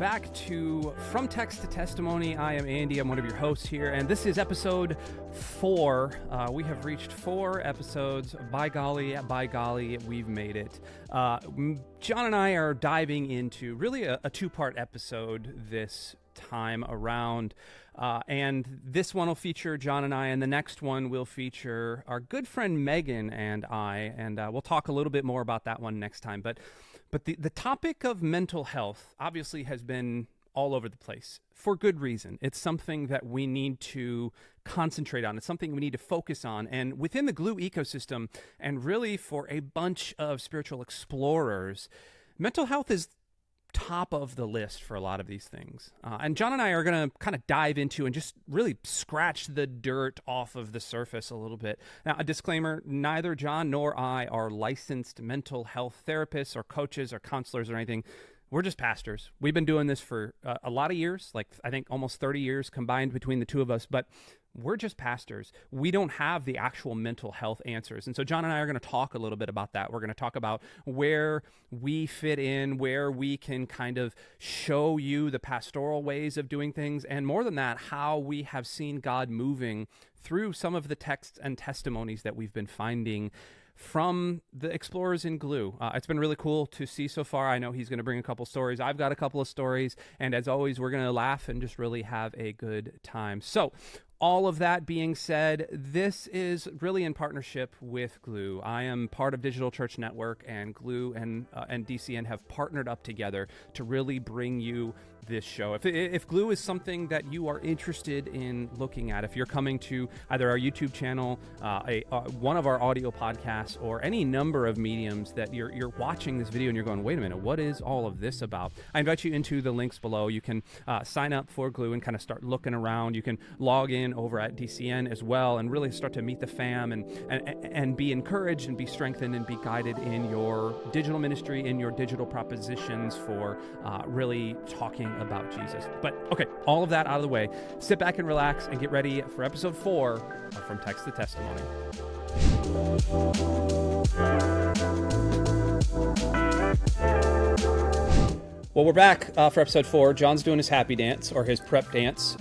back to From Text to Testimony. I am Andy. I'm one of your hosts here, and this is episode 4. We have reached 4 episodes. By golly, we've made it. Jon and I are diving into really a 2-part episode this time around. And this one will feature Jon and I, and the next one will feature our good friend Megan and I, and we'll talk a little bit more about that one next time. But the topic of mental health obviously has been all over the place for good reason. It's something that we need to concentrate on. It's something we need to focus on. And within the Glue ecosystem, and really for a bunch of spiritual explorers, mental health is top of the list for a lot of these things. And Jon and I are going to kind of dive into and just really scratch the dirt off of the surface a little bit. Now, a disclaimer, neither Jon nor I are licensed mental health therapists or coaches or counselors or anything. We're just pastors. We've been doing this for a lot of years, like I think almost 30 years combined between the two of us, but we're just pastors. We don't have the actual mental health answers. And so Jon and I are going to talk a little bit about that. We're going to talk about where we fit in, where we can kind of show you the pastoral ways of doing things, and more than that, how we have seen God moving through some of the texts and testimonies that we've been finding from the explorers in Glue. It's been really cool to see so far. I know he's going to bring a couple stories. I've got a couple of stories. And as always, we're going to laugh and just really have a good time. So all of that being said, this is really in partnership with Glue. I am part of Digital Church Network, and Glue and DCN have partnered up together to really bring you this show. If Glue is something that you are interested in looking at, if you're coming to either our YouTube channel, one of our audio podcasts, or any number of mediums that you're watching this video and you're going, wait a minute, what is all of this about? I invite you into the links below. You can sign up for Glue and kind of start looking around. You can log in over at DCN as well and really start to meet the fam and be encouraged and be strengthened and be guided in your digital ministry, in your digital propositions for really talking about Jesus. But okay, all of that out of the way, sit back and relax and get ready for episode 4 of From Text to Testimony. Well, we're back for episode 4. Jon's doing his happy dance, or his prep dance.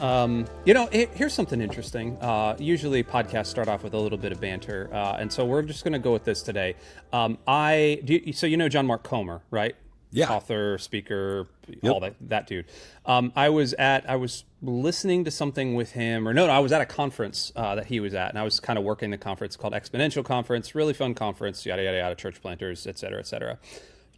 Here's something interesting. Usually podcasts start off with a little bit of banter, and so we're just going to go with this today. So you know John Mark Comer, right? Yeah. Author, speaker, Yep. all that dude. I was listening to something with him, I was at a conference that he was at, and I was kind of working the conference called Exponential Conference, really fun conference, yada, yada, yada, church planters, et cetera, et cetera.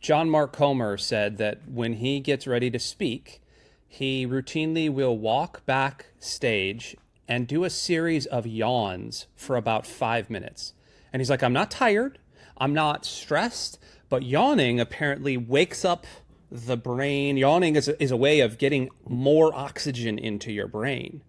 John Mark Comer said that when he gets ready to speak, he routinely will walk backstage and do a series of yawns for about 5 minutes. And he's like, I'm not tired, I'm not stressed, but yawning apparently wakes up the brain. Yawning is a way of getting more oxygen into your brain.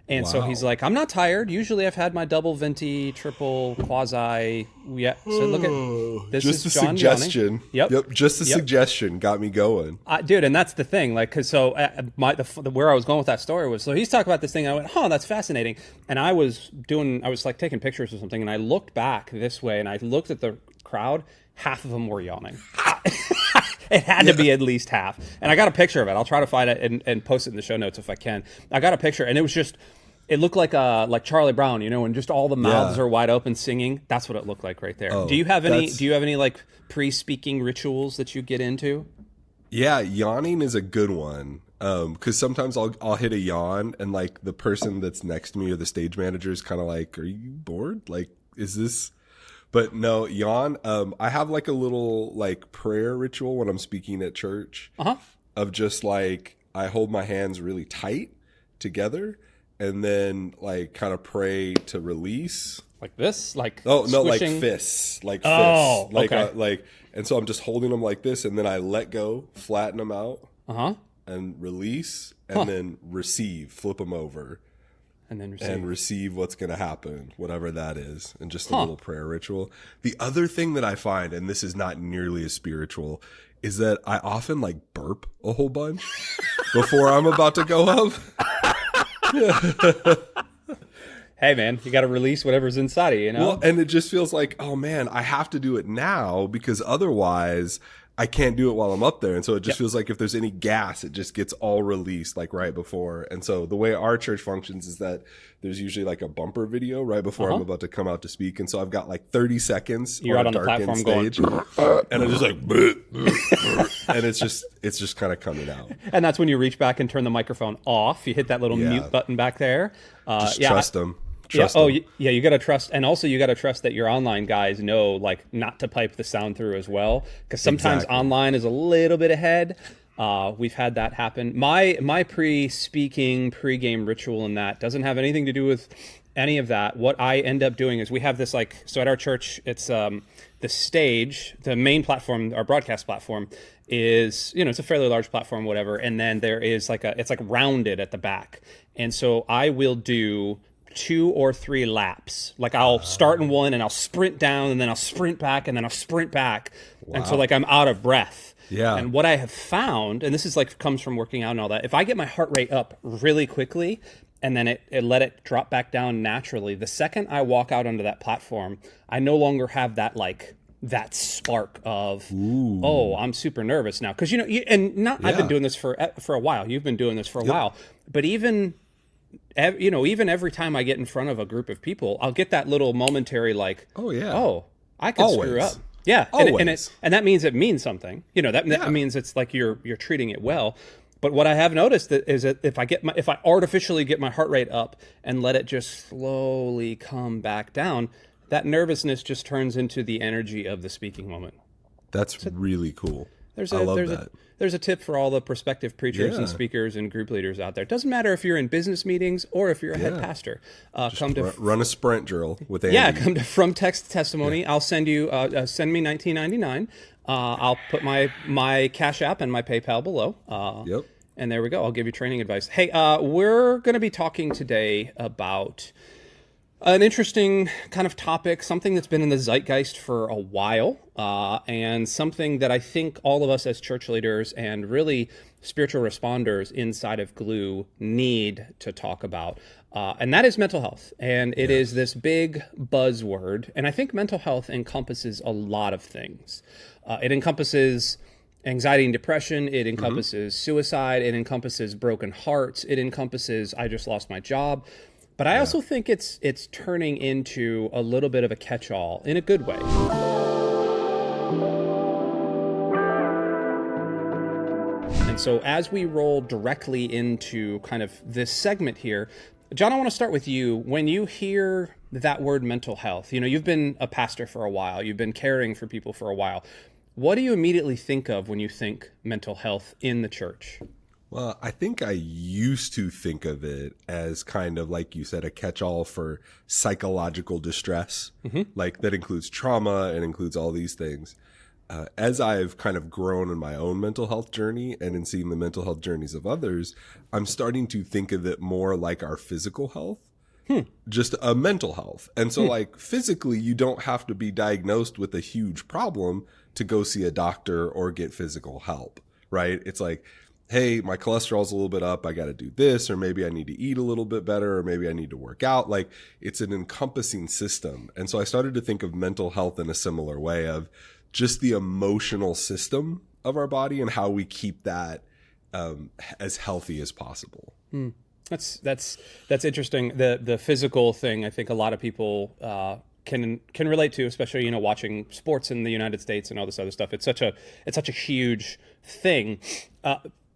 And so he's like, I'm not tired. Usually I've had my double venti, triple, quasi. Yeah. So look at this. Just is a Jon suggestion. Yawning. Yep. Just a suggestion got me going. Dude, and that's the thing. Like, cause so where I was going with that story was, so he's talking about this thing. I went, that's fascinating. And I was like taking pictures or something. And I looked back this way and I looked at the crowd. Half of them were yawning. It had to be at least half. And I got a picture of it. I'll try to find it and post it in the show notes if I can. I got a picture, and it looked like Charlie Brown, when just all the mouths are wide open singing. That's what it looked like right there. Oh, do you have any like pre-speaking rituals that you get into? Yeah, yawning is a good one. Because sometimes I'll hit a yawn, and like the person that's next to me or the stage manager is kind of like, "Are you bored? Like, is this?" But no, yawn. I have like a little like prayer ritual when I'm speaking at church of just like, I hold my hands really tight together and then like kind of pray to release. Like this? Like no, squishing? like fists. Like fists. Oh, okay. And so I'm just holding them like this, and then I let go, flatten them out, and release, and then receive, flip them over. And then receive what's going to happen, whatever that is, and just a little prayer ritual. The other thing that I find, and this is not nearly as spiritual, is that I often like burp a whole bunch before I'm about to go up. Hey man, you got to release whatever's inside of you, Well, and it just feels like, oh man, I have to do it now, because otherwise I can't do it while I'm up there. And so it just Yep. feels like if there's any gas, it just gets all released like right before. And so the way our church functions is that there's usually like a bumper video right before I'm about to come out to speak. And so I've got like 30 seconds You're out on the platform stage, and I'm just like, and it's just kind of coming out. And that's when you reach back and turn the microphone off. You hit that little mute button back there. Just trust them. You got to trust. And also you got to trust that your online guys know like not to pipe the sound through as well. Because sometimes online is a little bit ahead. We've had that happen. My pre-speaking, pre-game ritual in that doesn't have anything to do with any of that. What I end up doing is we have this so at our church, it's the stage, the main platform, our broadcast platform is, it's a fairly large platform, whatever. And then there is it's rounded at the back. And so I will do 2 or 3 laps. Like I'll start in one and I'll sprint down and then I'll sprint back and then I'll sprint back. Wow. And so I'm out of breath. Yeah. And what I have found, and this is comes from working out and all that, if I get my heart rate up really quickly and then it let it drop back down naturally, the second I walk out onto that platform, I no longer have that that spark of, oh, I'm super nervous now. Because, I've been doing this for a while. You've been doing this for a while. But even every time I get in front of a group of people, I'll get that little momentary I could screw up. Yeah. And that means it means something. That means it's like you're treating it well. But what I have noticed is that if I artificially get my heart rate up and let it just slowly come back down, that nervousness just turns into the energy of the speaking moment. That's really cool. There's a tip for all the prospective preachers and speakers and group leaders out there. It doesn't matter if you're in business meetings or if you're a head pastor. Run a sprint drill with Andy. Yeah, come to From Text to Testimony. Yeah. I'll send you send me $19.99. I'll put my Cash App and my PayPal below. And there we go. I'll give you training advice. Hey, we're going to be talking today about an interesting kind of topic, something that's been in the zeitgeist for a while, and something that I think all of us as church leaders and really spiritual responders inside of Glue need to talk about, and that is mental health. And it is this big buzzword, and I think mental health encompasses a lot of things. It encompasses anxiety and depression, it encompasses suicide, it encompasses broken hearts, it encompasses I just lost my job. But I also think it's turning into a little bit of a catch-all in a good way. And so as we roll directly into kind of this segment here, Jon, I want to start with you. When you hear that word mental health, you've been a pastor for a while, you've been caring for people for a while. What do you immediately think of when you think mental health in the church? Well, I think I used to think of it as kind of, like you said, a catch-all for psychological distress. Like that includes trauma and includes all these things. As I've kind of grown in my own mental health journey and in seeing the mental health journeys of others, I'm starting to think of it more like our physical health, just a mental health. And so physically, you don't have to be diagnosed with a huge problem to go see a doctor or get physical help, right? It's like, hey, my cholesterol's a little bit up, I got to do this, or maybe I need to eat a little bit better, or maybe I need to work out. Like it's an encompassing system. And so I started to think of mental health in a similar way of just the emotional system of our body and how we keep that as healthy as possible. That's interesting. The physical thing, I think a lot of people can relate to, especially watching sports in the United States and all this other stuff. It's such a huge thing.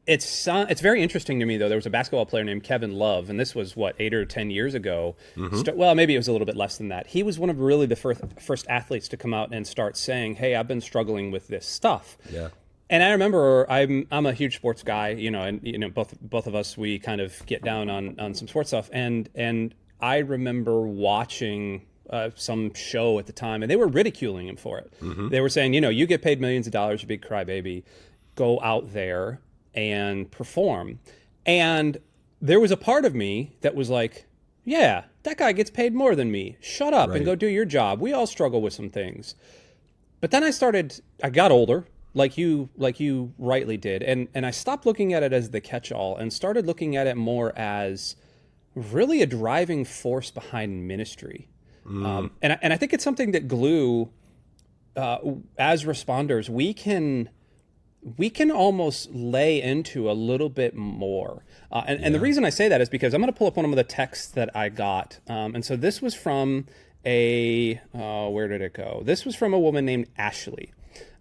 It's very interesting to me, though. There was a basketball player named Kevin Love, and this was, 8 or 10 years ago? Well, maybe it was a little bit less than that. He was one of really the first athletes to come out and start saying, hey, I've been struggling with this stuff. Yeah. And I remember I'm a huge sports guy, and both of us, we kind of get down on some sports stuff. And I remember watching some show at the time, and they were ridiculing him for it. They were saying, you get paid millions of dollars, you big crybaby, go out there and perform. And there was a part of me that was like, yeah, that guy gets paid more than me. Shut up and go do your job. We all struggle with some things. But then I got older, like you rightly did. And I stopped looking at it as the catch-all and started looking at it more as really a driving force behind ministry. And I think it's something that Glue, as responders, we can we can almost lay into a little bit more. And the reason I say that is because I'm going to pull up one of the texts that I got. And so this was from where did it go? This was from a woman named Ashley.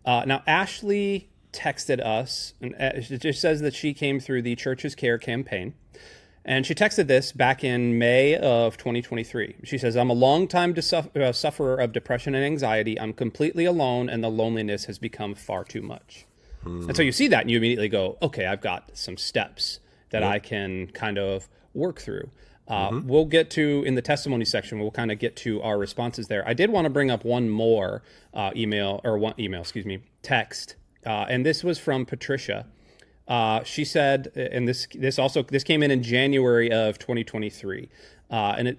Now, Ashley texted us, and it just says that she came through the Church's Care campaign. And she texted this back in May of 2023. She says, I'm a longtime sufferer of depression and anxiety. I'm completely alone, and the loneliness has become far too much. And so you see that, and you immediately go, okay, I've got some steps that I can kind of work through. We'll get to, in the testimony section, we'll kind of get to our responses there. I did want to bring up one more text. And this was from Patricia. She said, and this came in January of 2023.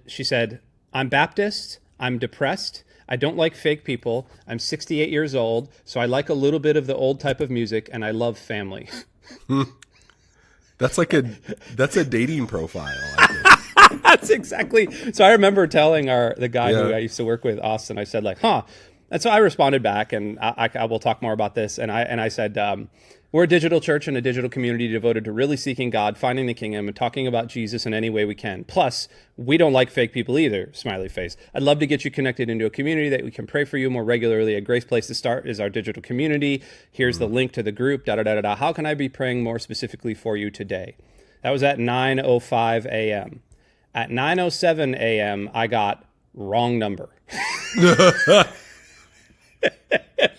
She said, I'm Baptist, I'm depressed, I don't like fake people, I'm 68 years old, so I like a little bit of the old type of music, and I love family. That's a dating profile, I think. That's exactly. So I remember telling the guy who I used to work with, Austin, I said like, and so I responded back, and I will talk more about this. And I said, we're a digital church and a digital community devoted to really seeking God, finding the kingdom, and talking about Jesus in any way we can. Plus, we don't like fake people either, smiley face. I'd love to get you connected into a community that we can pray for you more regularly. A great place to start is our digital community. Here's the link to the group, How can I be praying more specifically for you today? That was at 9:05 a.m. At 9:07 a.m., I got wrong number.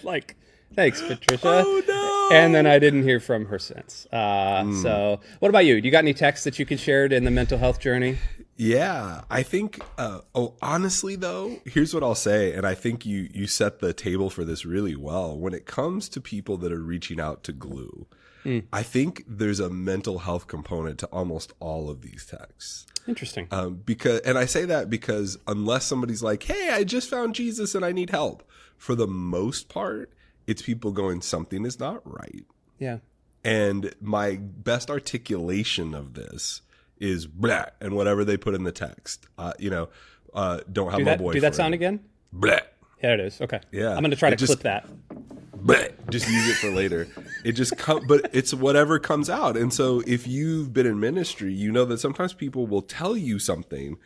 Like, thanks, Patricia. Oh, no. And then I didn't hear from her since. So what about you? Do you got any texts that you could share in the mental health journey? Yeah, I think, honestly, though, here's what I'll say. And I think you set the table for this really well. When it comes to people that are reaching out to Glue, I think there's a mental health component to almost all of these texts. Interesting. And I say that because unless somebody's like, hey, I just found Jesus and I need help, for the most part, it's people going, something is not right. Yeah. And my best articulation of this is blah, and whatever they put in the text. Don't have my boyfriend. Do that sound again? Blah. Yeah, it is. Okay. Yeah. I'm going to try to clip that. Blah. Just use it for later. But it's whatever comes out. And so if you've been in ministry, you know that sometimes people will tell you something,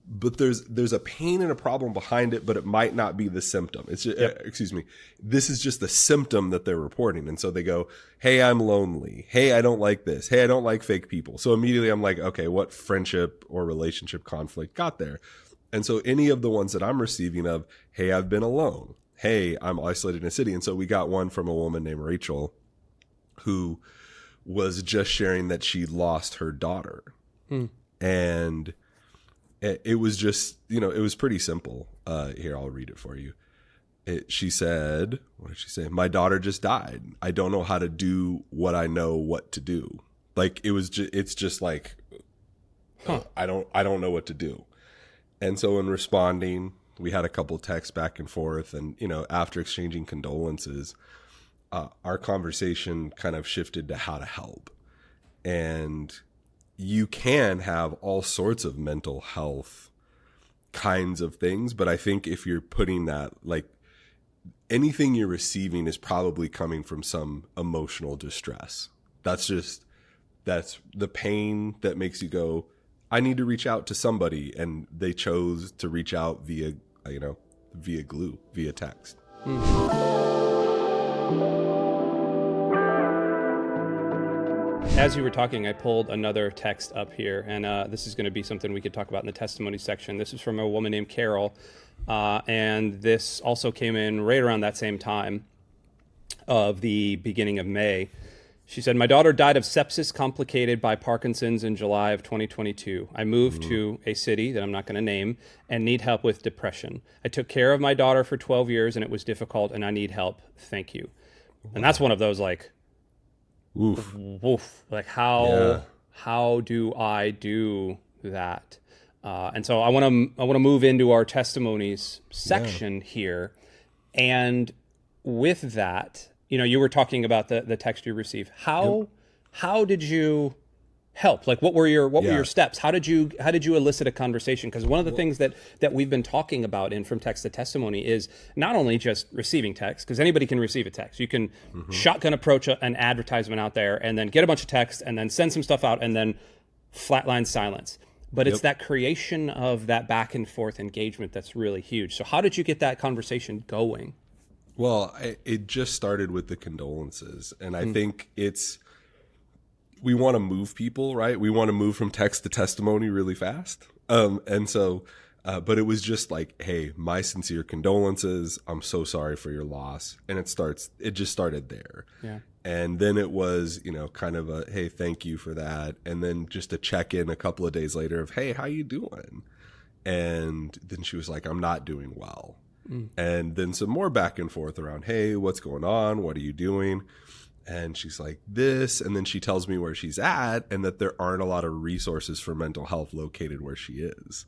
but there's a pain and a problem behind it, but it might not be the symptom. It's just, this is just the symptom that they're reporting. And so they go, hey, I'm lonely. Hey, I don't like this. Hey, I don't like fake people. So immediately I'm like, okay, what friendship or relationship conflict got there? And so any of the ones that I'm receiving of, hey, I've been alone. Hey, I'm isolated in a city. And so we got one from a woman named Rachel who was just sharing that she lost her daughter. And it was just, it was pretty simple. Here, I'll read it for you. She said, what did she say? My daughter just died. I don't know how to do what I know what to do. Like, it's just like, I don't know what to do. And so in responding, we had a couple texts back and forth, and, after exchanging condolences, our conversation kind of shifted to how to help. And you can have all sorts of mental health kinds of things, but I think if you're putting that, like, anything you're receiving is probably coming from some emotional distress. That's the pain that makes you go, I need to reach out to somebody, and they chose to reach out via Glue, via text. As you were talking, I pulled another text up here, and this is going to be something we could talk about in the testimony section. This is from a woman named Carol, and this also came in right around that same time of the beginning of May. She said, my daughter died of sepsis complicated by Parkinson's in July of 2022. I moved to a city that I'm not going to name and need help with depression. I took care of my daughter for 12 years, and it was difficult, and I need help. Thank you. And that's one of those, like, woof. Like, how do I do that? And so I want to move into our testimonies section here. And with that, you were talking about the text you received. How did you help? Like, what were your steps? How did you elicit a conversation? Because one of the things that we've been talking about in From Text to Testimony is not only just receiving text, because anybody can receive a text. You can shotgun approach an advertisement out there and then get a bunch of text and then send some stuff out and then flatline silence. But it's that creation of that back and forth engagement that's really huge. So how did you get that conversation going? Well, it just started with the condolences. And I think we want to move people, right? We want to move from text to testimony really fast. And so, but it was just like, hey, my sincere condolences. I'm so sorry for your loss. And it just started there. Yeah. And then it was, kind of a, hey, thank you for that. And then just a check in a couple of days later of, hey, how you doing? And then she was like, I'm not doing well. And then some more back and forth around, hey, what's going on? What are you doing? And she's like this, and then she tells me where she's at and that there aren't a lot of resources for mental health located where she is.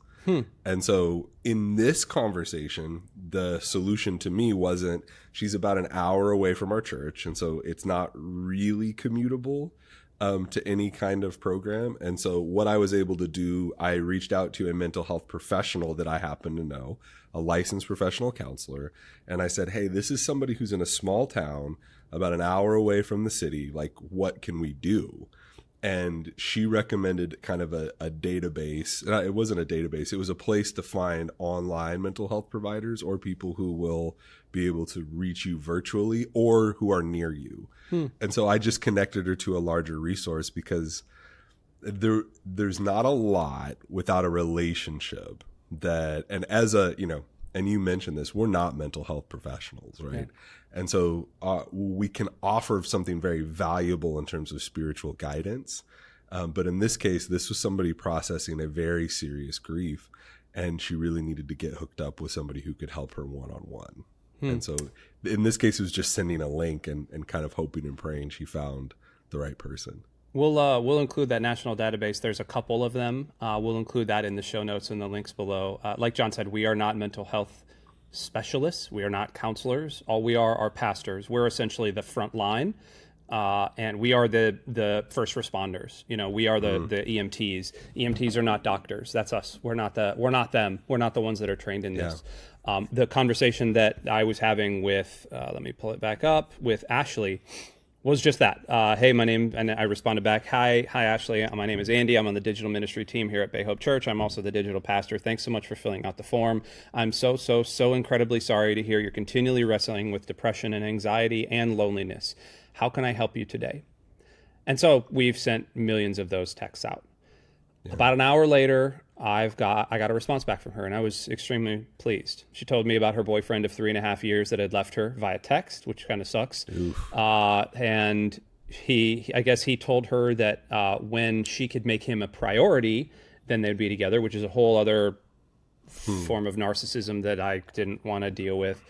And so in this conversation, the solution to me wasn't, she's about an hour away from our church, and so it's not really commutable to any kind of program. And so what I was able to do, I reached out to a mental health professional that I happen to know, a licensed professional counselor, and I said, hey, this is somebody who's in a small town about an hour away from the city. Like, what can we do? And she recommended kind of a database. It wasn't a database. It was a place to find online mental health providers or people who will be able to reach you virtually or who are near you. And so I just connected her to a larger resource because there's not a lot without a relationship and as and you mentioned this, we're not mental health professionals, right? Yeah. And so we can offer something very valuable in terms of spiritual guidance. But in this case, this was somebody processing a very serious grief, and she really needed to get hooked up with somebody who could help her one-on-one. And so in this case, it was just sending a link and kind of hoping and praying she found the right person. We'll include that national database. There's a couple of them. We'll include that in the show notes and the links below. Like Jon said, we are not mental health specialists. We are not counselors. All we are pastors. We're essentially the front line, and we are the first responders. We are the EMTs. EMTs are not doctors. That's us. We're not them. We're not the ones that are trained in this. The conversation that I was having with, let me pull it back up, with Ashley was just that. Hey, my name, and I responded back, hi Ashley, my name is Andy. I'm on the digital ministry team here at Bay Hope Church. I'm also the digital pastor. Thanks so much for filling out the form. I'm so incredibly sorry to hear you're continually wrestling with depression and anxiety and loneliness. How can I help you today? And so we've sent millions of those texts out. Yeah. About an hour later, I got a response back from her, and I was extremely pleased. She told me about her boyfriend of 3.5 years that had left her via text, which kind of sucks. And I guess he told her that when she could make him a priority, then they'd be together, which is a whole other form of narcissism that I didn't want to deal with.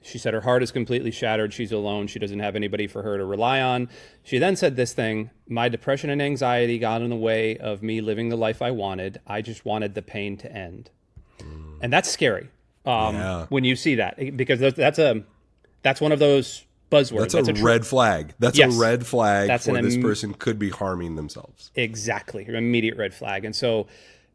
She said her heart is completely shattered. She's alone. She doesn't have anybody for her to rely on. She then said this thing, my depression and anxiety got in the way of me living the life I wanted. I just wanted the pain to end. And that's scary when you see that, because that's one of those buzzwords. That's a red flag. That's a red flag for this person could be harming themselves. Exactly. An immediate red flag. And so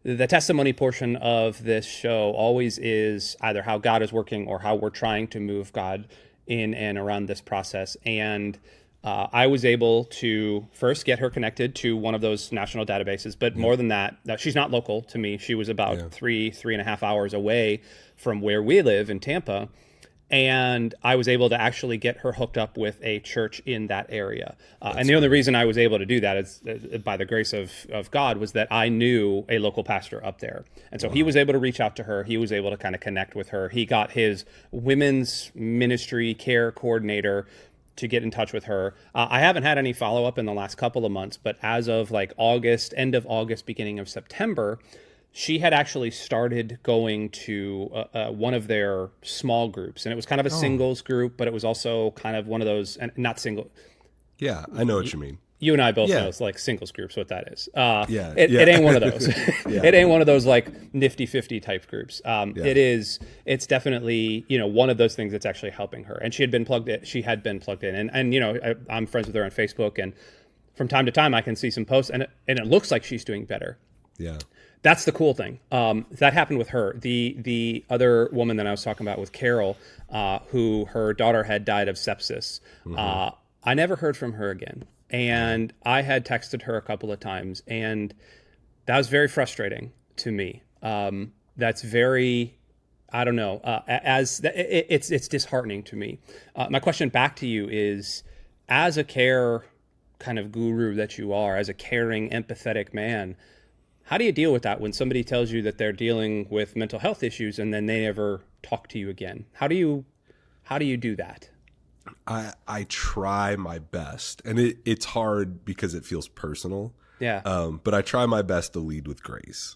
the testimony portion of this show always is either how God is working or how we're trying to move God in and around this process. And I was able to first get her connected to one of those national databases, but more than that, she's not local to me. She was about 3.5 hours away from where we live in Tampa. And I was able to actually get her hooked up with a church in that area. And the only reason I was able to do that is by the grace of God, was that I knew a local pastor up there. And so he was able to reach out to her. He was able to kind of connect with her. He got his women's ministry care coordinator to get in touch with her. I haven't had any follow-up in the last couple of months, but as of like August, end of August, beginning of September, she had actually started going to one of their small groups, and it was kind of a singles group, but it was also kind of one of those, and not single. Yeah, I know what you mean. You and I both know it's like singles groups, what that is. It ain't one of those. It ain't one of those like nifty 50 type groups. It's definitely, one of those things that's actually helping her. And she had been plugged in, and I'm friends with her on Facebook, and From time to time, I can see some posts, and it looks like she's doing better. Yeah. That's the cool thing. That happened with her. The other woman that I was talking about with Carol, who her daughter had died of sepsis. I never heard from her again. And I had texted her a couple of times, and that was very frustrating to me. That's very, I don't know, it's disheartening to me. My question back to you is, as a care kind of guru that you are, as a caring, empathetic man, how do you deal with that when somebody tells you that they're dealing with mental health issues and then they never talk to you again? How do you do that? I try my best, and it's hard because it feels personal. Yeah. But I try my best to lead with grace.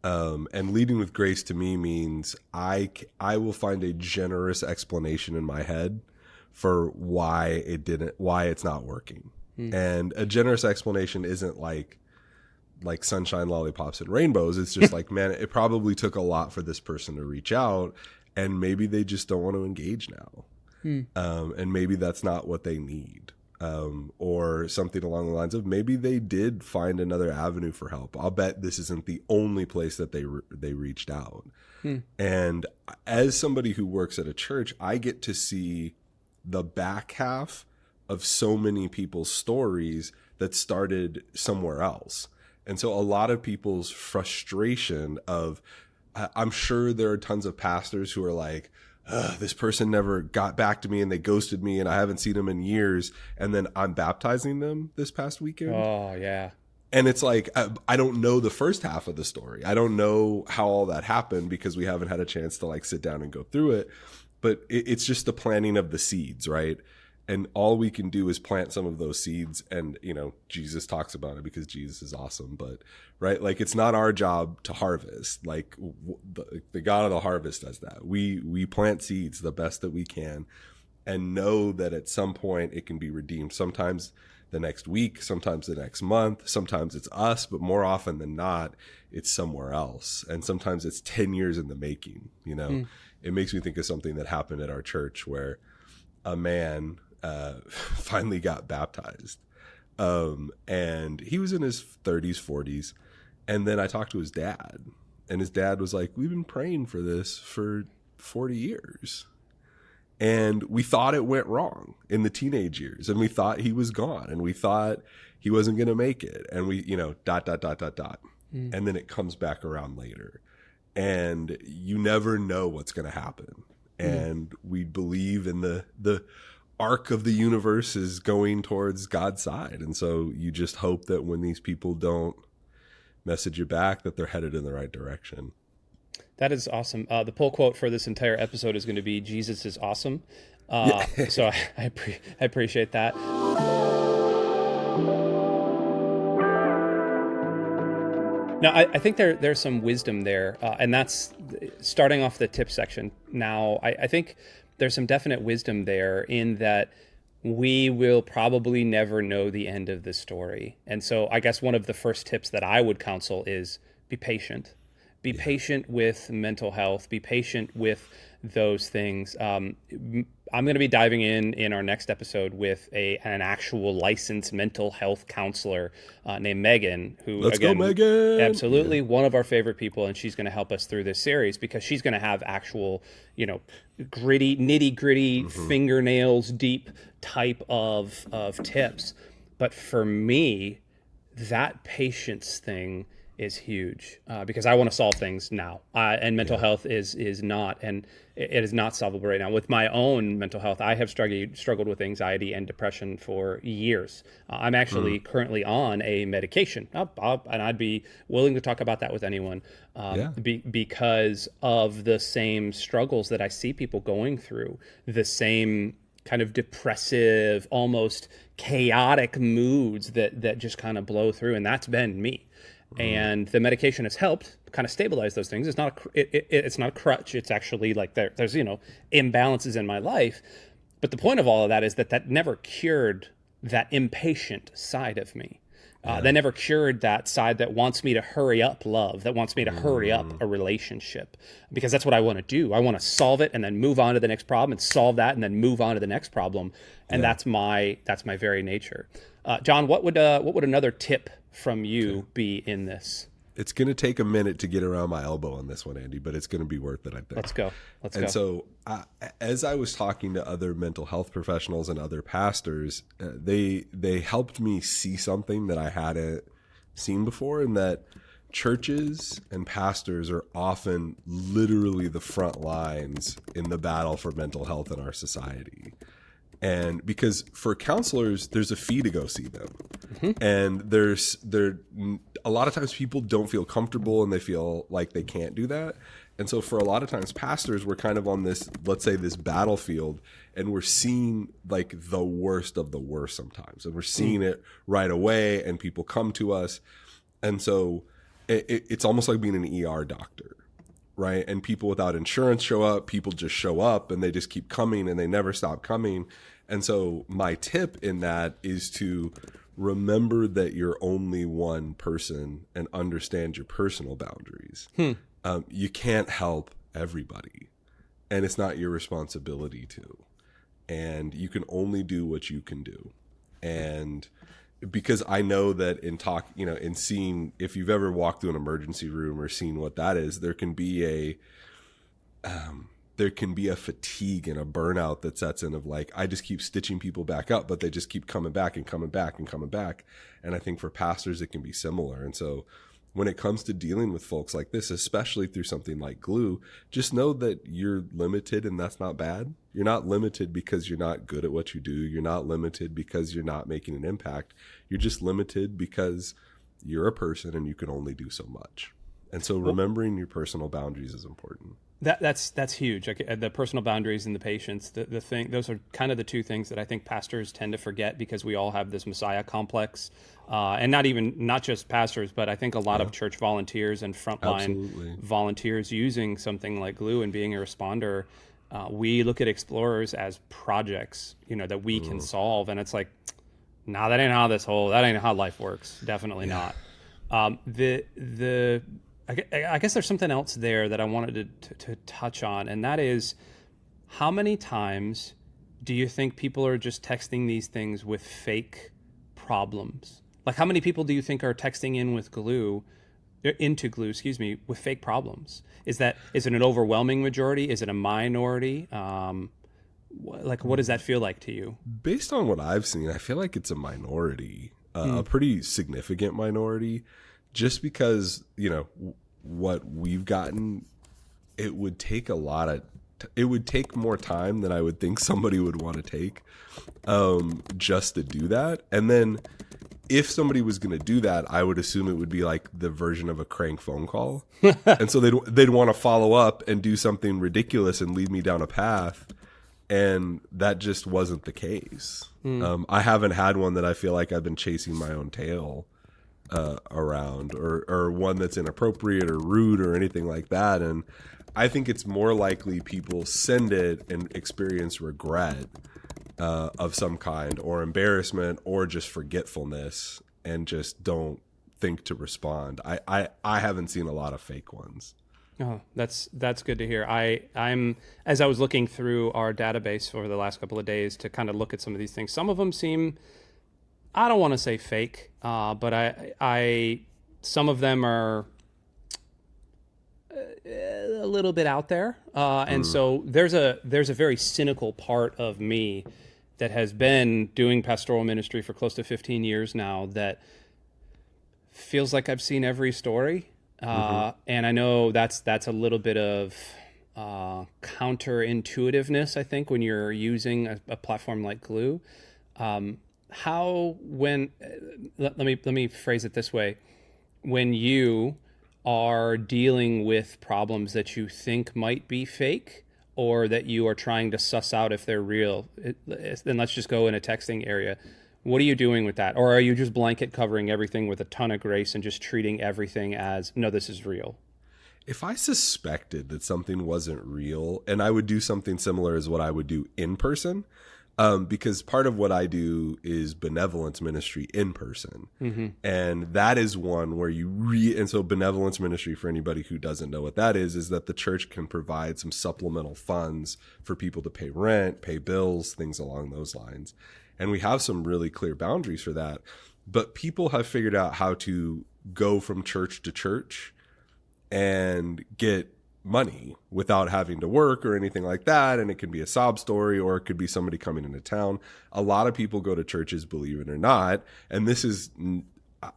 And leading with grace to me means I will find a generous explanation in my head for why it's not working. And a generous explanation isn't like sunshine, lollipops, and rainbows. It's just like, man, it probably took a lot for this person to reach out, and maybe they just don't want to engage now. And maybe that's not what they need. Or something along the lines of maybe they did find another avenue for help. I'll bet this isn't the only place that they reached out. And as somebody who works at a church, I get to see the back half of so many people's stories that started somewhere else. And so a lot of people's frustration of, I'm sure there are tons of pastors who are like, this person never got back to me and they ghosted me and I haven't seen them in years. And then I'm baptizing them this past weekend. Oh, yeah. And it's like, I don't know the first half of the story. I don't know how all that happened because we haven't had a chance to like sit down and go through it. But it's just the planting of the seeds, right? And all we can do is plant some of those seeds. And, Jesus talks about it because Jesus is awesome. But, right, like it's not our job to harvest. Like the God of the harvest does that. We plant seeds the best that we can and know that at some point it can be redeemed. Sometimes the next week, sometimes the next month, sometimes it's us, but more often than not, it's somewhere else. And sometimes it's 10 years in the making, It makes me think of something that happened at our church where a man finally got baptized. And he was in his 30s, 40s. And then I talked to his dad, and his dad was like, we've been praying for this for 40 years. And we thought it went wrong in the teenage years, and we thought he was gone, and we thought he wasn't going to make it. And we, dot. And then it comes back around later, and you never know what's going to happen. And we believe in the arc of the universe is going towards God's side. And so you just hope that when these people don't message you back, that they're headed in the right direction. That is awesome. The pull quote for this entire episode is going to be Jesus is awesome. So I appreciate that. Now, I think there's some wisdom there, and that's starting off the tip section. Now, I think there's some definite wisdom there in that we will probably never know the end of the story. And so I guess one of the first tips that I would counsel is be patient. Be patient with mental health. Be patient with those things. I'm going to be diving in our next episode with an actual licensed mental health counselor named Megan, who Let's go, Megan. Absolutely one of our favorite people, and she's going to help us through this series because she's going to have actual, gritty, nitty-gritty, fingernails deep type of tips. But for me, that patience thing is huge because I want to solve things now, and mental health is not, and it is not solvable right now. With my own mental health, I have struggled with anxiety and depression for years. I'm actually currently on a medication, and I'd be willing to talk about that with anyone because of the same struggles that I see people going through, the same kind of depressive, almost chaotic moods that just kind of blow through, and that's been me. And the medication has helped kind of stabilize those things. It's not it's not a crutch. It's actually like there's imbalances in my life. But the point of all of that is that never cured that impatient side of me. That never cured that side that wants me to hurry up love, that wants me to hurry up a relationship, because that's what I want to do. I want to solve it and then move on to the next problem, and solve that and then move on to the next problem. And that's my very nature. Jon, what would another tip from you be in this? It's going to take a minute to get around my elbow on this one, Andy, but it's going to be worth it, I think. Let's go. So as I was talking to other mental health professionals and other pastors, they helped me see something that I hadn't seen before, and that churches and pastors are often literally the front lines in the battle for mental health in our society. And because for counselors, there's a fee to go see them. And a lot of times people don't feel comfortable and they feel like they can't do that. And so for a lot of times pastors, we're kind of on this, let's say, this battlefield, and we're seeing like the worst of the worst sometimes. And we're seeing it right away, and people come to us. And so it's almost like being an ER doctor, right? And people without insurance show up, people just show up, and they just keep coming and they never stop coming. And so my tip in that is to remember that you're only one person and understand your personal boundaries. You can't help everybody, and it's not your responsibility to. And you can only do what you can do. And because I know that in seeing, if you've ever walked through an emergency room or seen what that is, there can be a fatigue and a burnout that sets in of like, I just keep stitching people back up, but they just keep coming back and coming back and coming back. And I think for pastors, it can be similar. And so when it comes to dealing with folks like this, especially through something like glue, just know that you're limited, and that's not bad. You're not limited because you're not good at what you do. You're not limited because you're not making an impact. You're just limited because you're a person and you can only do so much. And so remembering your personal boundaries is important. That's huge. The personal boundaries and the patience, the thing, those are kind of the two things that I think pastors tend to forget, because we all have this Messiah complex, and not just pastors, but I think a lot of church volunteers and frontline volunteers using something like glue and being a responder. We look at explorers as projects, that we can solve, and it's like, nah, that ain't how life works. Definitely not. I guess there's something else there that I wanted to touch on, and that is, how many times do you think people are just texting these things with fake problems? Like, how many people do you think are texting into glue, with fake problems? Is it an overwhelming majority? Is it a minority? What does that feel like to you? Based on what I've seen, I feel like it's a minority, a pretty significant minority. Just because, what we've gotten, it would take more time than I would think somebody would want to take just to do that. And then if somebody was going to do that, I would assume it would be like the version of a crank phone call. And so they'd want to follow up and do something ridiculous and lead me down a path. And that just wasn't the case. I haven't had one that I feel like I've been chasing my own tail around, or one that's inappropriate or rude or anything like that. And I think it's more likely people send it and experience regret of some kind, or embarrassment, or just forgetfulness, and just don't think to respond. I haven't seen a lot of fake ones. Oh, that's good to hear. I'm as I was looking through our database over the last couple of days to kind of look at some of these things, some of them seem, I don't want to say fake, but I some of them are a little bit out there, and so there's a very cynical part of me that has been doing pastoral ministry for close to 15 years now that feels like I've seen every story, and I know that's a little bit of counterintuitiveness, I think, when you're using a platform like Glue. Let me phrase it this way. When you are dealing with problems that you think might be fake, or that you are trying to suss out if they're real, then let's just go in a texting area. What are you doing with that? Or are you just blanket covering everything with a ton of grace and just treating everything as, no, this is real? If I suspected that something wasn't real, and I would do something similar as what I would do in person, Because part of what I do is benevolence ministry in person. And that is one where and so benevolence ministry, for anybody who doesn't know what that is that the church can provide some supplemental funds for people to pay rent, pay bills, things along those lines. And we have some really clear boundaries for that. But people have figured out how to go from church to church and get money without having to work or anything like that. And it can be a sob story, or it could be somebody coming into town. A lot of people go to churches, believe it or not. And this is,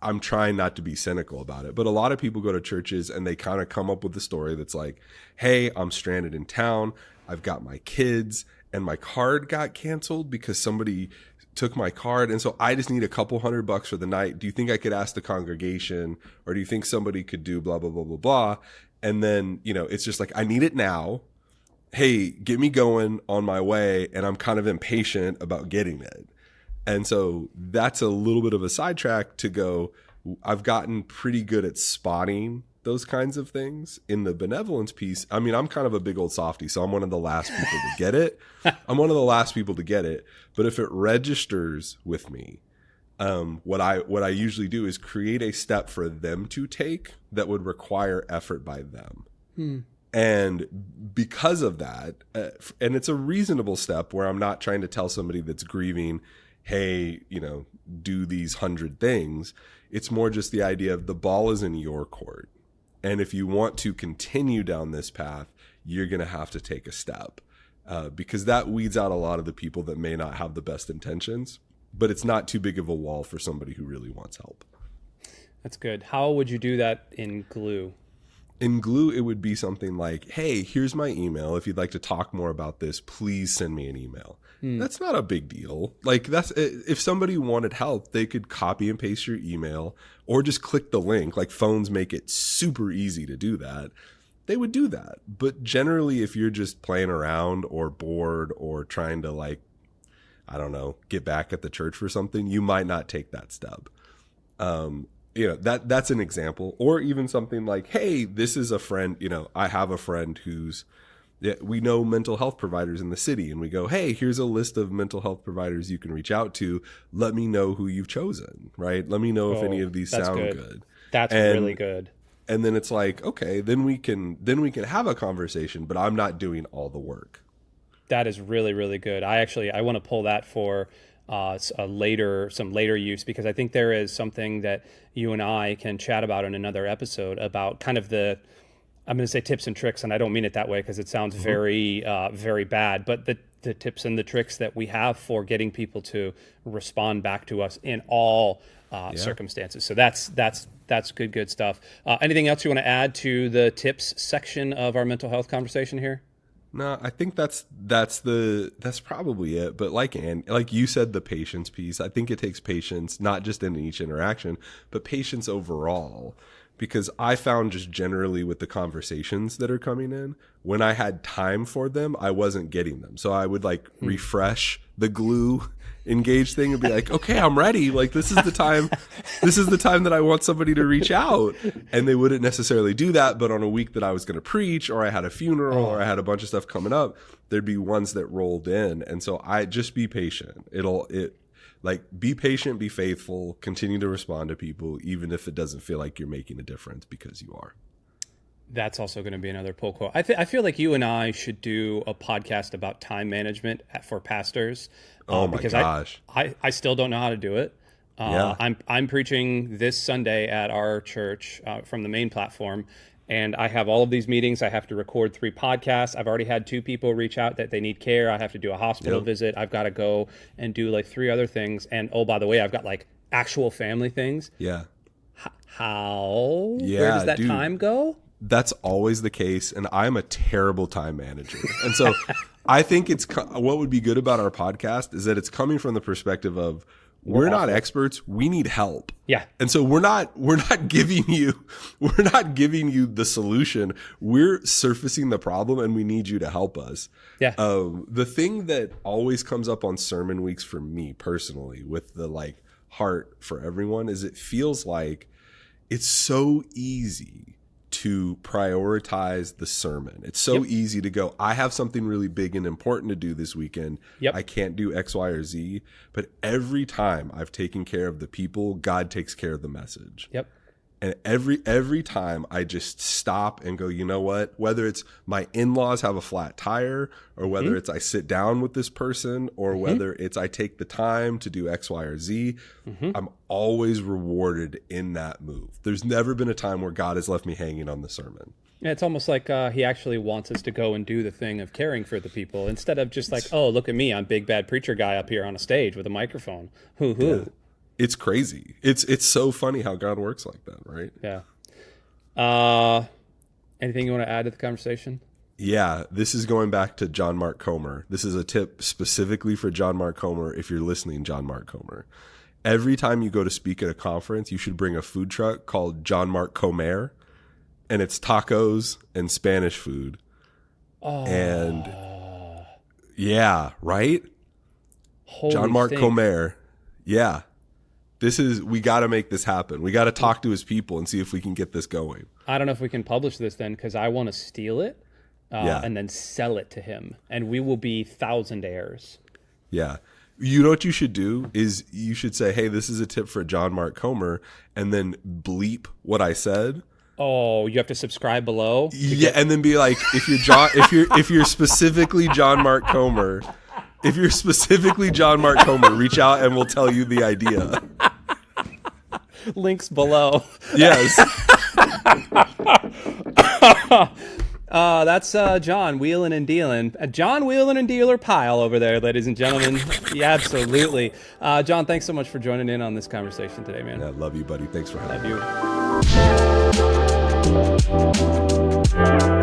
I'm trying not to be cynical about it, but a lot of people go to churches and they kind of come up with a story that's like, hey, I'm stranded in town. I've got my kids and my card got canceled because somebody took my card. And so I just need a couple $100 for the night. Do you think I could ask the congregation, or do you think somebody could do blah, blah, blah, blah, blah? And then, it's just like, I need it now. Hey, get me going on my way. And I'm kind of impatient about getting it. And so that's a little bit of a sidetrack to go, I've gotten pretty good at spotting those kinds of things in the benevolence piece. I mean, I'm kind of a big old softie, so I'm one of the last people to get it. But if it registers with me, what I usually do is create a step for them to take that would require effort by them. And because of that, and it's a reasonable step where I'm not trying to tell somebody that's grieving, hey, do these 100 things. It's more just the idea of the ball is in your court. And if you want to continue down this path, you're going to have to take a step, because that weeds out a lot of the people that may not have the best intentions. But it's not too big of a wall for somebody who really wants help. That's good. How would you do that in Glue? In Glue, it would be something like, hey, here's my email. If you'd like to talk more about this, please send me an email. That's not a big deal. Like, if somebody wanted help, they could copy and paste your email or just click the link. Like, phones make it super easy to do that. They would do that. But generally, if you're just playing around or bored or trying to, get back at the church for something, you might not take that step. That's an example. Or even something like, hey, this is a friend, I have a friend we know mental health providers in the city, and we go, hey, here's a list of mental health providers you can reach out to. Let me know who you've chosen, right? Let me know if any of these sound good. That's really good. And then it's like, okay, then we can have a conversation, but I'm not doing all the work. That is really, really good. I want to pull that for some later use, because I think there is something that you and I can chat about in another episode about kind of I'm going to say tips and tricks, and I don't mean it that way because it sounds very, very bad, but the tips and the tricks that we have for getting people to respond back to us in all circumstances. So that's good stuff. Anything else you want to add to the tips section of our mental health conversation here? No, I think that's probably it. But like you said, the patience piece, I think it takes patience, not just in each interaction, but patience overall. Because I found just generally with the conversations that are coming in, when I had time for them, I wasn't getting them. So I would refresh the Glue engage thing and be like, okay, I'm ready. Like, this is the time that I want somebody to reach out. And they wouldn't necessarily do that. But on a week that I was going to preach, or I had a funeral, or I had a bunch of stuff coming up, there'd be ones that rolled in. And so I just be patient. Be patient, be faithful, continue to respond to people, even if it doesn't feel like you're making a difference, because you are. That's also going to be another pull quote. I feel like you and I should do a podcast about time management for pastors. Oh my gosh. I still don't know how to do it. I'm preaching this Sunday at our church from the main platform. And I have all of these meetings. I have to record 3 podcasts. I've already had 2 people reach out that they need care. I have to do a hospital visit. I've got to go and do 3 other things. And oh, by the way, I've got actual family things. Yeah. How? Where does that time go? That's always the case. And I'm a terrible time manager. And so I think what would be good about our podcast is that it's coming from the perspective of, we're not experts. We need help. Yeah. And so we're not giving you the solution. We're surfacing the problem, and we need you to help us. Yeah. The thing that always comes up on sermon weeks for me personally, with the heart for everyone, is it feels like it's so easy to prioritize the sermon. It's so easy to go, I have something really big and important to do this weekend. I can't do X, Y, or Z. But every time I've taken care of the people, God takes care of the message. And every time I just stop and go, you know what? Whether it's my in-laws have a flat tire, or whether it's I sit down with this person, or whether it's I take the time to do X, Y, or Z, I'm always rewarded in that move. There's never been a time where God has left me hanging on the sermon. Yeah, it's almost like he actually wants us to go and do the thing of caring for the people instead of just like, oh, look at me, I'm big bad preacher guy up here on a stage with a microphone. Hoo hoo. Yeah. It's crazy. It's so funny how God works like that, right? Yeah. Anything you want to add to the conversation? Yeah, this is going back to John Mark Comer. This is a tip specifically for John Mark Comer. If you're listening, John Mark Comer, every time you go to speak at a conference, you should bring a food truck called John Mark Comer, and it's tacos and Spanish food. And yeah, right? Holy John Mark stink. Comer. Yeah. We got to make this happen. We got to talk to his people and see if we can get this going. I don't know if we can publish this then, because I want to steal it and then sell it to him, and we will be thousandaires. Yeah. You know what you should do is you should say, hey, this is a tip for John Mark Comer, and then bleep what I said. Oh, you have to subscribe below? And then be like, if you're specifically John Mark Comer, reach out and we'll tell you the idea. Links below. Yes. That's John wheeling and dealing. John wheeling and dealer pile over there, ladies and gentlemen. Yeah, absolutely. John, thanks so much for joining in on this conversation today, man. Yeah, love you, buddy. Thanks for having me. Love you.